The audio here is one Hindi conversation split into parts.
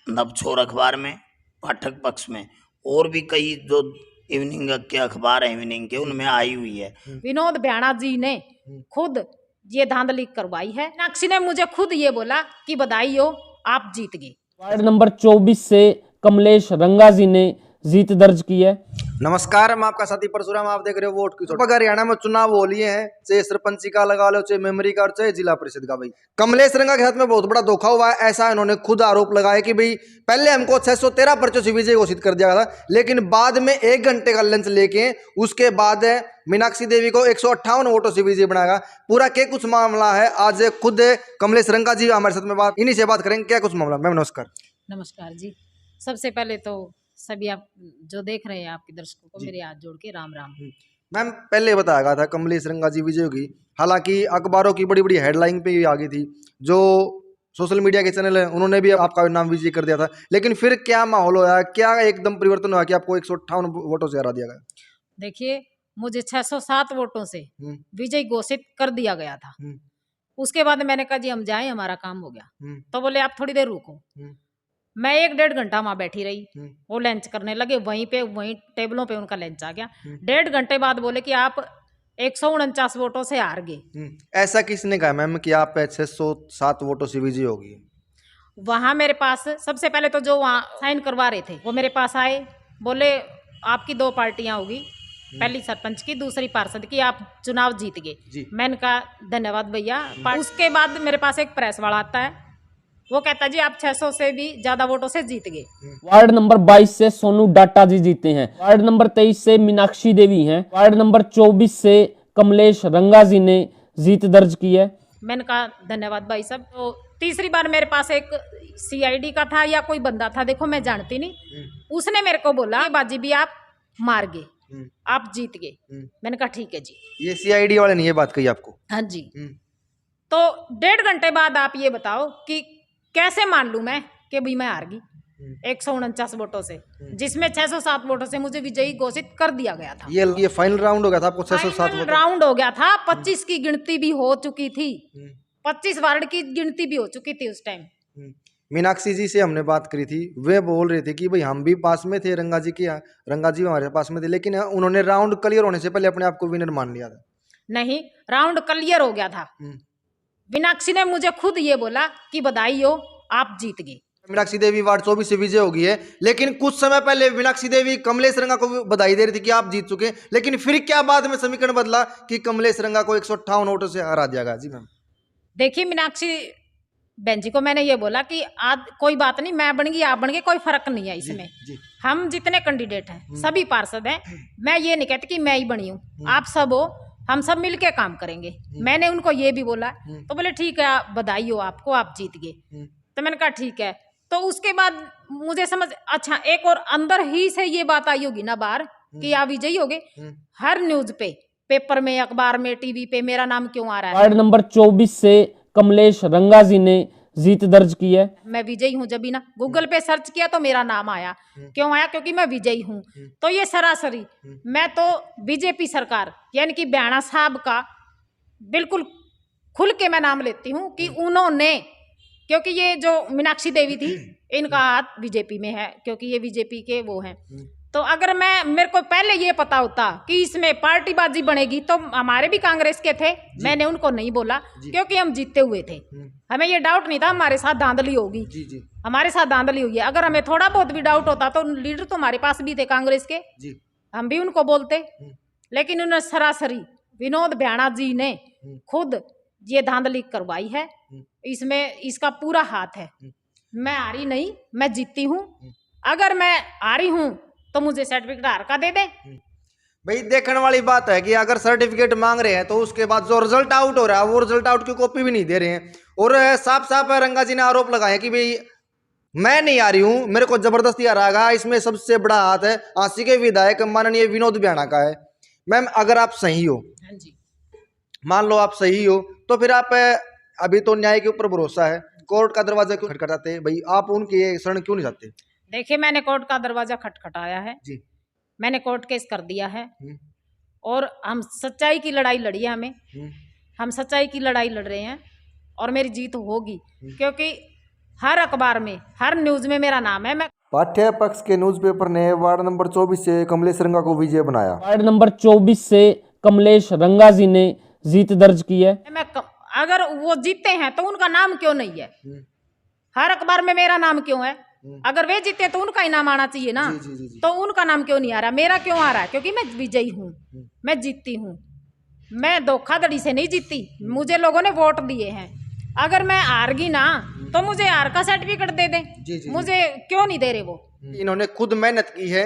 नवछोर अखबार में, पाठक पक्ष में, और भी कई जो इवनिंग के अखबार हैं इवनिंग के, उनमें आई हुई है। विनोद भ्याणा जी ने खुद ये धांधली करवाई है। मीनाक्षी ने मुझे खुद ये बोला कि बधाई हो, आप जीत गए। वार्ड नंबर 24 से कमलेश रंगा जी ने जीत दर्ज की है। नमस्कार, मैं आपका साथी परशुराम, आप देख रहे हो वोट की चोट। हरियाणा में चुनाव हो लिए हैं, चाहे सरपंची का लगा लो, चाहे मेमोरी का, चाहे जिला परिषद का। भाई कमलेश रंगा के साथ में बहुत बड़ा धोखा हुआ है, ऐसा इन्होंने खुद आरोप लगाया कि भाई पहले हमको 613 पर्चों से विजय घोषित कर दिया गया था, लेकिन बाद में 1 घंटे का लंच लेके उसके बाद मीनाक्षी देवी को 158 वोटों से विजय बनाएगा। पूरा क्या कुछ मामला है, आज खुद कमलेश रंगा जी हमारे साथ में बात, इन्हीं से बात करेंगे। क्या कुछ मामला? मैम नमस्कार। नमस्कार जी। सबसे पहले तो सभी आप जो देख रहे हैं आपके दर्शकों को मेरे हाथ जोड़ के राम राम। मैम पहले बताया गया था कमलेश रंगा जी विजय होगी, हालांकि अखबारों की बड़ी बड़ी हेडलाइन पे भी आ गई थी, जो सोशल मीडिया के चैनल है उन्होंने भी आपका नाम विजय कर दिया था, लेकिन फिर क्या माहौल होया, क्या एकदम परिवर्तन हुआ कि आपको 158 वोटों से हरा दिया गया? देखिए, मुझे 607 वोटों से विजय घोषित कर दिया गया था। उसके बाद मैंने कहा जी हम जाएं, हमारा काम हो गया। तो बोले आप थोड़ी देर रुको। मैं 1-1.5 घंटा वहां बैठी रही। वो लंच करने लगे, वहीं टेबलों पे उनका लंच आ गया। 1.5 घंटे बाद बोले कि आप 149 वोटों से हार गए। ऐसा किसने कहा मैम कि आप 607 वोटों से विजय होगी? वहां मेरे पास सबसे पहले तो जो वहां साइन करवा रहे थे वो मेरे पास आए, बोले आपकी 2 पार्टियां होगी, पहली सरपंच की, दूसरी पार्षद की, आप चुनाव जीत गए। मैंने कहा धन्यवाद भैया। उसके बाद मेरे पास एक प्रेस वाला आता है, वो कहता जी आप 600 से भी ज्यादा वोटों से जीत गए। वार्ड नंबर 22 से सोनू डाटा जी जीते हैं। वार्ड नंबर 23 से मीनाक्षी देवी हैं। वार्ड नंबर 24 से कमलेश रंगा जी ने जीत दर्ज की है। मैंने कहा धन्यवाद भाई साहब। तो तीसरी बार मेरे पास एक CID का था या कोई बंदा था, देखो मैं जानती नहीं, उसने मेरे को बोला बाजी भी आप मार गए, आप जीत गए। मैंने कहा ठीक है जी। ये CID वाले ने ये बात कही आपको? हाँ जी। तो 1.5 घंटे बाद आप ये बताओ कि कैसे मान लूं मैं कि भाई मैं हार गई 149 वोटों से, जिसमें 607 वोटों से मुझे विजयी घोषित कर दिया गया था। ये फाइनल राउंड हो गया था आपको 607 वोट? राउंड हो गया था। 25 की गिनती भी हो चुकी थी, 25 वार्ड की गिनती भी हो चुकी थी उस टाइम। मीनाक्षी जी से हमने बात करी थी, वे बोल रहे थे कि भाई हम भी पास में थे, रंगा जी हमारे पास में थे, लेकिन उन्होंने राउंड क्लियर होने से पहले अपने आप को विनर मान लिया था। नहीं, राउंड क्लियर हो गया था। मीनाक्षी ने मुझे खुद ये बोला कि बधाई हो, आप जीत गए। मीनाक्षी देवी वार्ड 24 से विजय हो गई है, लेकिन कुछ समय पहले मीनाक्षी देवी कमलेश रंगा को बधाई दे रही थी कि आप जीत चुके, लेकिन फिर क्या बाद में समीकरण बदला कि कमलेश रंगा को 158 वोटों से हरा दिया गया? जी मैम देखिए, मीनाक्षी बहन जी को मैंने ये बोला कि आज कोई बात नहीं, मैं बन गई आप बन गए, कोई फर्क नहीं है इसमें। हम जितने कैंडिडेट हैं सभी पार्षद हैं, मैं ये नहीं कहती कि मैं ही बनी हूँ, आप सब हो, हम सब मिलके काम करेंगे। मैंने उनको ये भी बोला, तो बोले ठीक है बधाई हो आपको, आप जीत गए। तो मैंने कहा ठीक है। तो उसके बाद मुझे समझ, अच्छा एक और अंदर ही से ये बात आई होगी ना बाहर कि आप विजयी हो गए। हर न्यूज पे, पेपर में, अखबार में, टीवी पे मेरा नाम क्यों आ रहा है? वार्ड नंबर 24 से कमलेश रंगा जी ने जीत दर्ज की है। मैं विजयी हूँ, जब भी ना गूगल पे सर्च किया तो मेरा नाम आया। क्यों आया? क्योंकि मैं विजयी हूँ। तो ये सरासरी मैं तो बीजेपी सरकार यानी कि भ्याणा साहब का बिल्कुल खुल के मैं नाम लेती हूँ कि उन्होंने, क्योंकि ये जो मीनाक्षी देवी थी इनका हाथ बीजेपी में है, क्योंकि ये बीजेपी के वो हैं। तो अगर मेरे को पहले ये पता होता कि इसमें पार्टीबाजी बनेगी तो हमारे भी कांग्रेस के थे, मैंने उनको नहीं बोला क्योंकि हम जीते हुए थे। हमें ये डाउट नहीं था हमारे साथ धांधली होगी। हमारे साथ धांधली हुई है। अगर हमें थोड़ा बहुत भी डाउट होता तो लीडर तो हमारे पास भी थे कांग्रेस के, हम भी उनको बोलते, लेकिन उन्होंने सरासरी विनोद भ्याणा जी ने खुद ये धांधली करवाई है। इसमें इसका पूरा हाथ है। मैं हारी नहीं, मैं जीती हूँ। अगर मैं हारी हूँ तो मुझे सर्टिफिकेट हार का दे दे। भाई देखने वाली बात है कि अगर सर्टिफिकेट मांग रहे हैं तो उसके बाद जो रिजल्ट आउट हो रहा है वो रिजल्ट आउट की कॉपी भी नहीं दे रहे हैं। और साफ साफ रंगा जी ने आरोप लगाया कि भाई मैं नहीं आ रही हूं, मेरे को जबरदस्ती हराएगा। इसमें सबसे बड़ा हाथ है आंसी के विधायक माननीय विनोद भ्याणा का है। मैम अगर आप सही हो, मान लो आप सही हो, तो फिर आप अभी तो न्याय के ऊपर भरोसा है, कोर्ट का दरवाजा क्यों खटखटाते भाई? आप उनके शरण क्यों नहीं जाते? देखिए, मैंने कोर्ट का दरवाजा खटखटाया है जी, मैंने कोर्ट केस कर दिया है और हम सच्चाई की लड़ाई लड़ी है। हम सच्चाई की लड़ाई लड़ रहे हैं और मेरी जीत होगी, क्योंकि हर अखबार में, हर न्यूज में मेरा नाम है। मैं पाठ्य पक्ष के न्यूज़पेपर ने वार्ड नंबर 24 से कमलेश रंगा को विजय बनाया। वार्ड नंबर 24 से कमलेश रंगा जी ने जीत दर्ज की है। अगर वो जीते हैं तो उनका नाम क्यों नहीं है? हर अखबार में मेरा नाम क्यों है? अगर वे जीते तो उनका ही नाम आना चाहिए ना। जी। तो उनका नाम क्यों नहीं आ रहा, मेरा क्यों आ रहा है? क्योंकि मैं विजयी हूँ, मैं जीतती हूँ। मैं धोखाधड़ी से नहीं जीती, मुझे लोगों ने वोट दिए हैं। अगर मैं हार गई ना तो मुझे हार का सर्टिफिकेट दे दें। मुझे क्यों नहीं दे रहे वो? इन्होंने खुद मेहनत की है।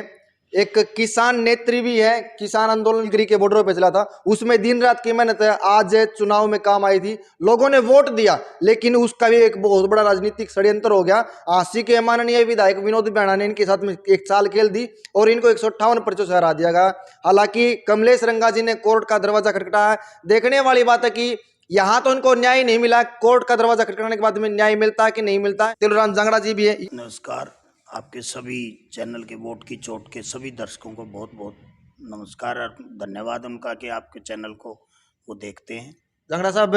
एक किसान नेत्री भी है, किसान आंदोलन डिग्री के बॉर्डर पे चला था, उसमें दिन रात की मेहनत है। आज चुनाव में काम आई थी, लोगों ने वोट दिया, लेकिन उसका भी एक बहुत बड़ा राजनीतिक षड्यंत्र हो गया। आसी के माननीय विधायक विनोद बैणा ने इनके साथ में 1 साल खेल दी और इनको 158 पर्चों से हरा दिया गया। हालांकि कमलेश रंगा जी ने कोर्ट का दरवाजा खटखटाया। देखने वाली बात है कि यहाँ तो उनको न्याय नहीं मिला, कोर्ट का दरवाजा खटखटाने के बाद में न्याय मिलता है कि नहीं मिलता है। तिलुराम जांगड़ा जी भी है। नमस्कार, आपके सभी चैनल के वोट की चोट के सभी दर्शकों को बहुत बहुत नमस्कार और धन्यवाद उनका कि आपके चैनल को वो देखते हैं। जांगड़ा साहब,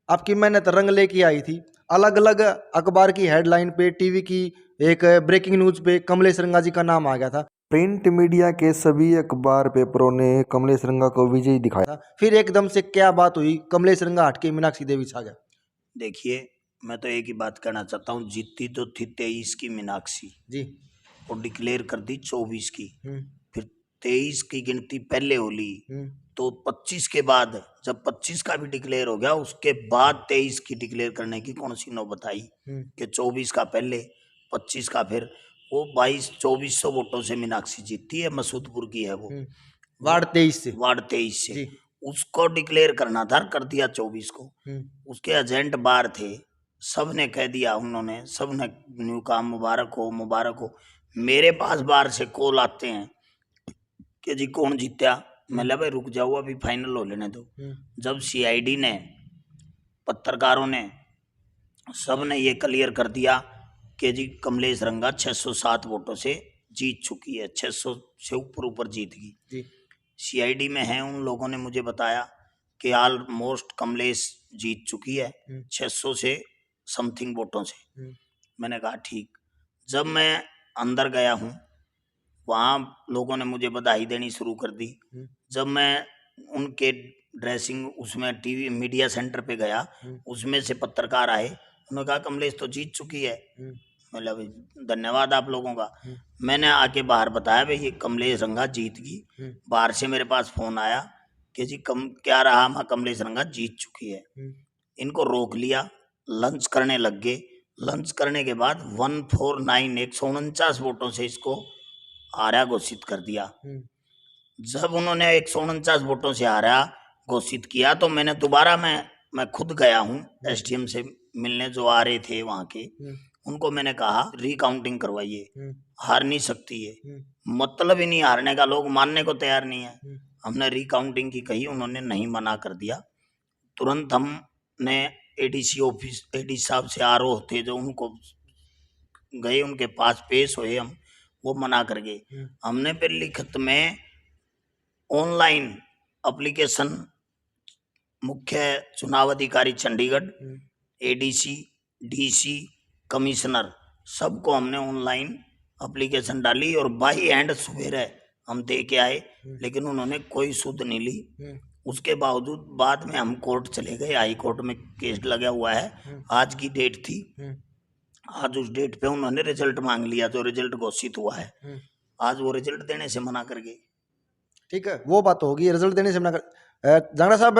आपकी मेहनत रंग लेके आई थी। अलग अलग अखबार की हेडलाइन पे, टीवी की एक ब्रेकिंग न्यूज पे कमलेश रंगा जी का नाम आ गया था। प्रिंट मीडिया के सभी अखबार पेपरों ने कमलेश रंगा को विजयी दिखाया। फिर एकदम से क्या बात हुई, कमलेश रंगा हटके मीनाक्षी देवी छा गया? देखिए, मैं तो एक ही बात कहना चाहता हूँ, जीती तो थी 23 की मीनाक्षी जी, और डिक्लेयर कर दी 24 की। फिर 23 की गिनती पहले हो ली, तो 25 के बाद जब 25 का भी डिक्लेयर हो गया, उसके बाद 23 की डिक्लेयर करने की कौन सी नौबत आई कि 24 का पहले 25 का फिर? वो 2400 वोटों से मीनाक्षी जीतती है, मसूदपुर की है वो, वार्ड 23 से। वार्ड 23 से। उसको डिक्लेयर करना था, कर दिया 24 को। उसके एजेंट बाहर थे, सब ने कह दिया, उन्होंने सब ने न्यू काम मुबारक हो मुबारक हो। मेरे पास बाहर से कॉल आते हैं कि जी कौन जीत्या। मैं भाई रुक जाओ, अभी फाइनल हो लेने दो। जब सीआईडी ने, पत्रकारों ने, सब ने ये क्लियर कर दिया कि जी कमलेश रंगा 607 वोटों से जीत चुकी है, 600 से ऊपर जीत गई। सीआईडी में है, उन लोगों ने मुझे बताया कि ऑलमोस्ट कमलेश जीत चुकी है 600 से समथिंग वोटों से। मैंने कहा ठीक। जब मैं अंदर गया हूँ, वहाँ लोगों ने मुझे बधाई देनी शुरू कर दी। जब मैं उनके ड्रेसिंग उसमें टीवी मीडिया सेंटर पे गया, उसमें से पत्रकार आए, उन्होंने कहा कमलेश तो जीत चुकी है। मतलब धन्यवाद आप लोगों का। मैंने आके बाहर बताया भाई ये कमलेश रंगा जीत गई। बाहर से मेरे पास फोन आया कि जी क्या रहा, मैं कमलेश रंगा जीत चुकी है। इनको रोक लिया, लंच करने लग गए। लंच करने के बाद 149 वोटों से इसको हारा घोषित कर दिया। जब उन्होंने 149 वोटों से हारा घोषित किया तो मैंने दोबारा मैं खुद गया हूँ एसडीएम से मिलने, जो आ रहे थे वहाँ के। उनको मैंने कहा रिकाउंटिंग करवाइए, हार नहीं सकती है, मतलब ही नहीं हारने का, लोग मानने को तैयार नहीं है। हमने रिकाउंटिंग की कही, उन्होंने नहीं मना कर दिया। तुरंत हमने एडीसी ऑफिस, एडी साहब से आरओ थे जो, उनको गए, उनके पास पेश हुए हम, वो मना कर गए। हमने फिर लिखित में ऑनलाइन एप्लीकेशन मुख्य चुनाव अधिकारी चंडीगढ़, एडीसी, डीसी, कमिश्नर, सबको हमने ऑनलाइन एप्लीकेशन डाली और बाई हैंड सवेरे हम दे के आए, लेकिन उन्होंने कोई सुध नहीं ली। उसके बावजूद बाद में हम कोर्ट चले गए, हाई कोर्ट में केस लगा हुआ है। आज की डेट थी, आज उस डेट पे उन्होंने रिजल्ट मांग लिया, जो रिजल्ट घोषित हुआ है। आज वो रिजल्ट देने से मना कर गए। ठीक है, वो बात होगी, रिजल्ट देने से मना कर। जांगड़ा साहब,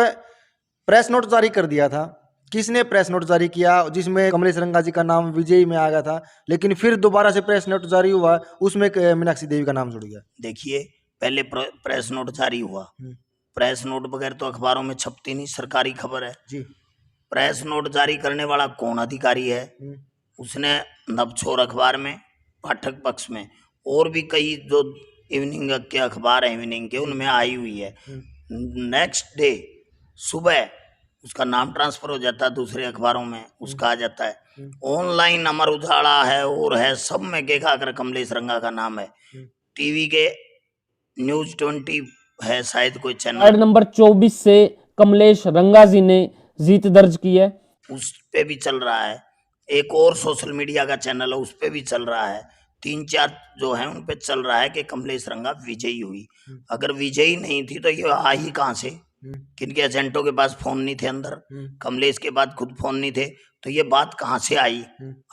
प्रेस नोट जारी कर दिया था, किसने प्रेस नोट जारी किया जिसमें कमलेश रंगा जी का नाम विजयी में आ गया था, लेकिन फिर दोबारा से प्रेस नोट जारी हुआ, उसमें मीनाक्षी देवी का नाम जुड़ गया? देखिए, पहले प्रेस नोट जारी हुआ, प्रेस नोट बगैर तो अखबारों में छपती नहीं, सरकारी खबर है जी। प्रेस नोट जारी करने वाला कौन अधिकारी है? उसने नवछोर अखबार में, पाठक पक्ष में, और भी कई जो इवनिंग के अखबार हैं इवनिंग के, उनमें आई हुई है। नेक्स्ट डे सुबह उसका नाम ट्रांसफर हो जाता है, दूसरे अखबारों में उसका आ जाता है। ऑनलाइन अमर उजाला है और है, सब में देखा कर कमलेश रंगा का नाम है। टीवी के न्यूज 20 है शायद कोई चैनल, वार्ड नंबर 24 से कमलेश रंगा जी ने जीत दर्ज की है, उस पे भी चल रहा है। एक और सोशल मीडिया का चैनल है उस पे भी चल रहा है, 3-4 जो है उन पे चल रहा है कि कमलेश रंगा विजयी हुई। अगर विजयी नहीं थी तो ये आ ही कहाँ से? किनके एजेंटों के पास फोन नहीं थे अंदर, कमलेश के बाद खुद फोन नहीं थे, तो ये बात कहाँ से आई?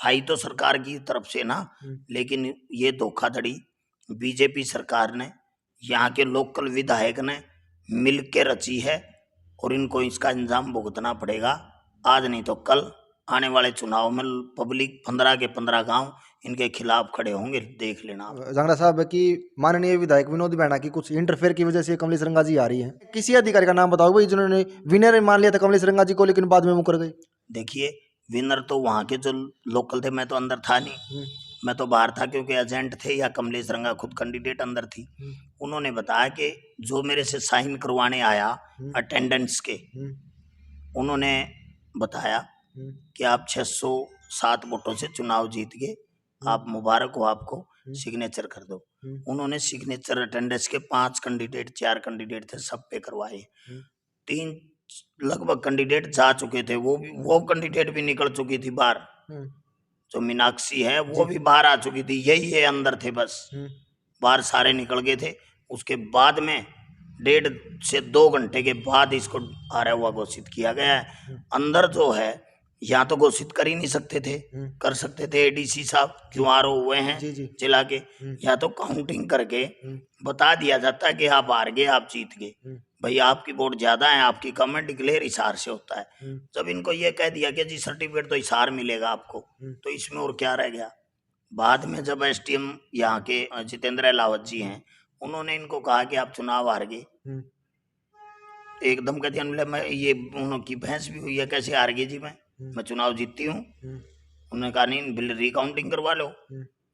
आई तो सरकार की तरफ से ना, लेकिन ये धोखाधड़ी बीजेपी सरकार ने, यहाँ के लोकल विधायक ने मिल के रची है और इनको इसका इंजाम भुगतना पड़ेगा। आज नहीं तो कल आने वाले चुनाव में पब्लिक 15 के 15 गांव इनके खिलाफ खड़े होंगे, देख लेना आप। जांगड़ा साहब की माननीय विधायक विनोद बैना की कुछ इंटरफेयर की वजह से कमलेश रंगा जी आ रही है, किसी अधिकारी का नाम बताओ भाई जिन्होंने विनर मान लिया था कमलेश रंगा जी को लेकिन बाद में मुकर गए? देखिए विनर तो वहाँ के जो लोकल थे, मैं तो अंदर था नहीं, मैं तो बाहर था क्योंकि एजेंट थे या कमलेश रंगा खुद कैंडिडेट अंदर थी। उन्होंने बताया कि जो मेरे से साइन करवाने आया अटेंडेंस के, उन्होंने बताया कि आप 607 वोटों से चुनाव जीत गए, आप मुबारक हो, आपको सिग्नेचर कर दो। उन्होंने सिग्नेचर अटेंडेंस के 5 कैंडिडेट 4 कैंडिडेट थे सब पे करवाए, 3 लगभग कैंडिडेट जा चुके थे, वो कैंडिडेट भी निकल चुकी थी बाहर, जो मीनाक्षी है वो भी बाहर आ चुकी थी, यही है अंदर थे बस, बाहर सारे निकल गए थे। उसके बाद में 1.5 से 2 घंटे के बाद इसको हारा हुआ घोषित किया गया है। अंदर जो है यहाँ तो घोषित कर ही नहीं सकते थे, कर सकते थे एडीसी साहब क्यों आर हुए हैं जिला के, या तो काउंटिंग करके बता दिया जाता है कि आप हार गए, आप जीत गए, भाई आपकी वोट ज्यादा है, आपकी कम है, डिक्लेयर इशार से होता है। जब इनको ये कह दिया कि जी सर्टिफिकेट तो इशार मिलेगा आपको, तो इसमें और क्या रह गया? बाद में जब एसटीएम यहाँ के जितेंद्र अहलावत जी हैं, उन्होंने इनको कहा कि आप चुनाव हार गए, एकदम कहते हैं मैं ये उनकी बहस भी हुई है, कैसे हार गए जी, मैं चुनाव जीतती हूँ। उन्होंने कहा नहीं बिल रिकाउंटिंग करवा लो,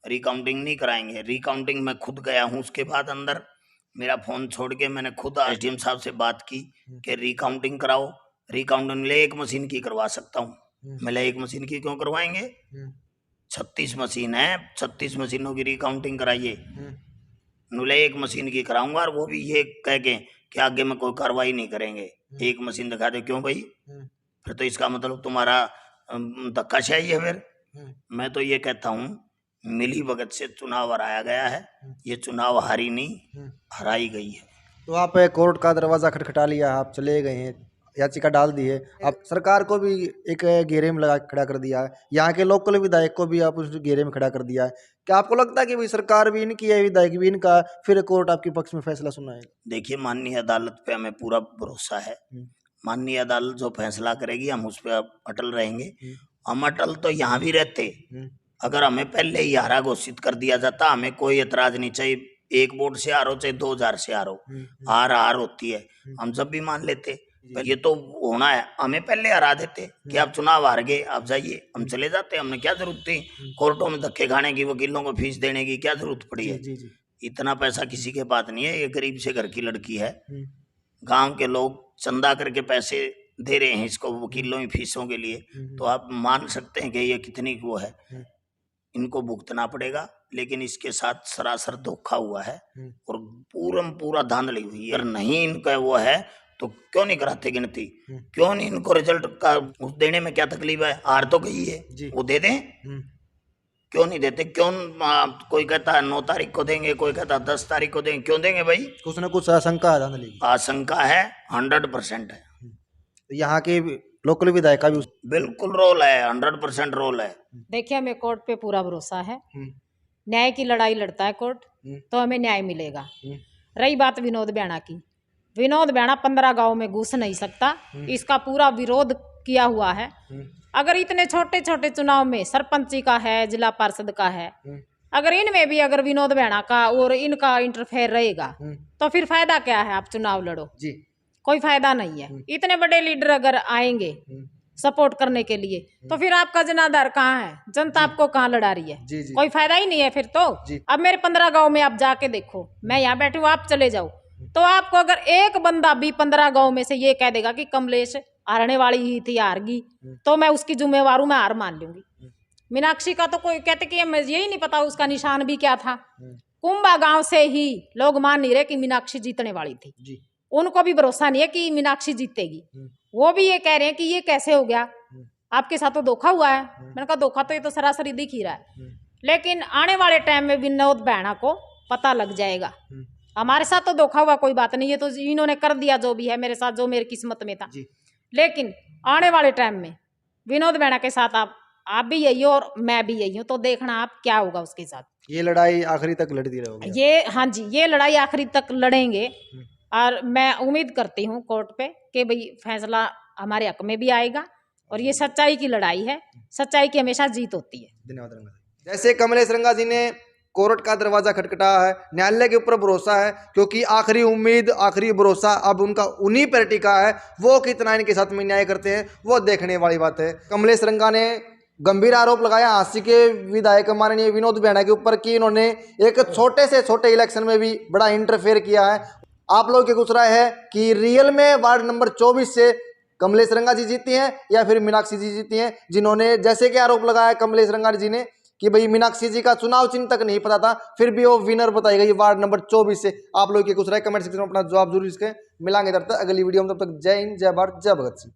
रिकाउंटिंग नहीं कराएंगे, रिकाउंटिंग मैं खुद गया हूँ, उसके बाद अंदर मेरा फोन छोड़ के मैंने खुद एसडीएम साहब से बात की कि रिकाउंटिंग कराओ, रिकाउंटिंग ले 1 मशीन की करवा सकता हूँ। मैं 1 मशीन की क्यों करवाएंगे, 36 मशीन है, 36 मशीनों की रिकाउंटिंग कराइए, नुले 1 मशीन की कराऊंगा, और वो भी ये कह के कि आगे में कोई कार्रवाई नहीं करेंगे, 1 मशीन दिखा दे। क्यों भाई, फिर तो इसका मतलब तुम्हारा धक्काशाही है। फिर मैं तो ये कहता हूँ मिली भगत से चुनाव हराया गया है, ये चुनाव हारी नहीं हराई गई है। तो आप कोर्ट का दरवाजा खटखटा लिया, आप चले गए हैं, याचिका डाल दी है, आप सरकार को भी एक घेरे में लगा खड़ा कर दिया है, यहाँ के लोकल विधायक को भी आप उस घेरे में खड़ा कर दिया है। क्या आपको लगता है कि भाई सरकार भी इनकी है, विधायक भी इनका, फिर कोर्ट आपके पक्ष में फैसला सुनाएगा? देखिए माननीय अदालत पे हमें पूरा भरोसा है, माननीय अदालत जो फैसला करेगी हम उस पर अटल रहेंगे। हम अटल तो यहाँ भी रहते, अगर हमें पहले ही हारा घोषित कर दिया जाता हमें कोई एतराज नहीं, चाहे 1 वोट से हारो चाहे 2000 से हारो, हार होती है, हम जब भी मान लेते। पर ये तो होना है, हमें पहले हरा देते कि आप चुनाव हार गए, आप जाइए, हम चले जाते, हमने क्या जरूरत थी कोर्टों में धक्के खाने की, वकीलों को फीस देने की क्या जरूरत पड़ी है? इतना पैसा किसी के पास नहीं है, ये गरीब से घर की लड़की है, गांव के लोग चंदा करके पैसे दे रहे हैं इसको वकीलों की फीसों के लिए, तो आप मान सकते हैं कि ये कितनी वो है, इनको भुगतना पड़ेगा। लेकिन इसके साथ सरासर धोखा हुआ है और पूरा धांधली हुई है। अगर नहीं इनका वो है तो क्यों नहीं कराते गिनती, क्यों नहीं इनको रिजल्ट का देने में क्या तकलीफ है? हार तो गई है, वो दे दें, क्यों नहीं देते? क्यों कोई कहता है 9 तारीख को देंगे, कोई कहता है 10 तारीख को देंगे, क्यों देंगे भाई? कुछ ना कुछ आशंका है धांधली की। आशंका है, 100% है। यहाँ के लोकल विधायक का भी बिल्कुल रोल है, 100% रोल है। देखिए हमें कोर्ट पे पूरा भरोसा है, न्याय की लड़ाई लड़ता है कोर्ट, तो हमें न्याय मिलेगा। रही बात विनोद बैना की, विनोद बैना 15 गांव में घुस नहीं सकता, इसका पूरा विरोध किया हुआ है। अगर इतने छोटे छोटे चुनाव में सरपंची का है, जिला पार्षद का है, अगर इनमें भी अगर विनोद बैना का और इनका इंटरफेयर रहेगा तो फिर फायदा क्या है? आप चुनाव लड़ो जी, कोई फायदा नहीं है। इतने बड़े लीडर अगर आएंगे सपोर्ट करने के लिए तो फिर आपका जनाधार कहाँ है? जनता आपको कहाँ लड़ा रही है? कोई फायदा ही नहीं है फिर तो। अब मेरे 15 गांव में आप जाके देखो, मैं यहाँ बैठी हूँ, आप चले जाओ, तो आपको अगर एक बंदा भी 15 गांव में से ये कह देगा कि कमलेश हारने वाली ही थी, हारगी, तो मैं उसकी जिम्मेवार हूं, मैं हार मान लूंगी। मीनाक्षी का तो कोई कहते कि यही नहीं पता उसका निशान भी क्या था। कुंभा गांव से ही लोग मान नहीं रहे कि मीनाक्षी जीतने वाली थी, उनको भी भरोसा नहीं है कि मीनाक्षी जीतेगी। वो भी ये कह रहे हैं कि ये कैसे हो गया, आपके साथ तो धोखा हुआ है। मैंने कहा धोखा तो ये तो सरासरी दिख ही रहा है, लेकिन आने वाले टाइम में विनोद बैणा को पता लग जाएगा। हमारे साथ तो धोखा हुआ कोई बात नहीं, ये तो इन्होंने कर दिया जो भी है मेरे साथ, जो मेरी किस्मत में था। लेकिन आने वाले टाइम में विनोद बैणा के साथ आप भी यही हो और मैं भी यही हूँ, तो देखना आप क्या होगा उसके साथ। ये लड़ाई आखिरी तक लड़ती रहोगी? ये हाँ जी, ये लड़ाई आखिरी तक लड़ेंगे और मैं उम्मीद करती हूँ कोर्ट पे कि भाई फैसला हमारे हक में भी आएगा और ये सच्चाई की लड़ाई है, सच्चाई की हमेशा जीत होती है। धन्यवाद रंगा जी। जैसे कमलेश रंगा जी ने कोर्ट का दरवाजा खटखटाया है, न्यायालय के ऊपर भरोसा है, क्योंकि आखिरी उम्मीद आखिरी भरोसा अब उनका उन्हीं पर टिका है। वो कितना इनके साथ में न्याय करते हैं वो देखने वाली बात है। कमलेश रंगा ने गंभीर आरोप लगाया हांसी के विधायक माननीय विनोद बैणा के ऊपर कि इन्होंने एक छोटे से छोटे इलेक्शन में भी बड़ा इंटरफेयर किया है। आप लोग की कुछ राय है कि रियल में वार्ड नंबर 24 से कमलेश रंगा जी जीती हैं या फिर मीनाक्षी जी जीती हैं, जिन्होंने जैसे कि आरोप लगाया कमलेश रंगा जी ने कि भाई मीनाक्षी जी का चुनाव चिन्ह तक नहीं पता था, फिर भी वो विनर बताई गई वार्ड नंबर 24 से। आप लोग की कुछ राय कमेंट सेक्शन में अपना जवाब जरूर इसके मिलांगे। तब तक अगली वीडियो में, तब तक जय हिंद, जय भारत, जय भगत सिंह।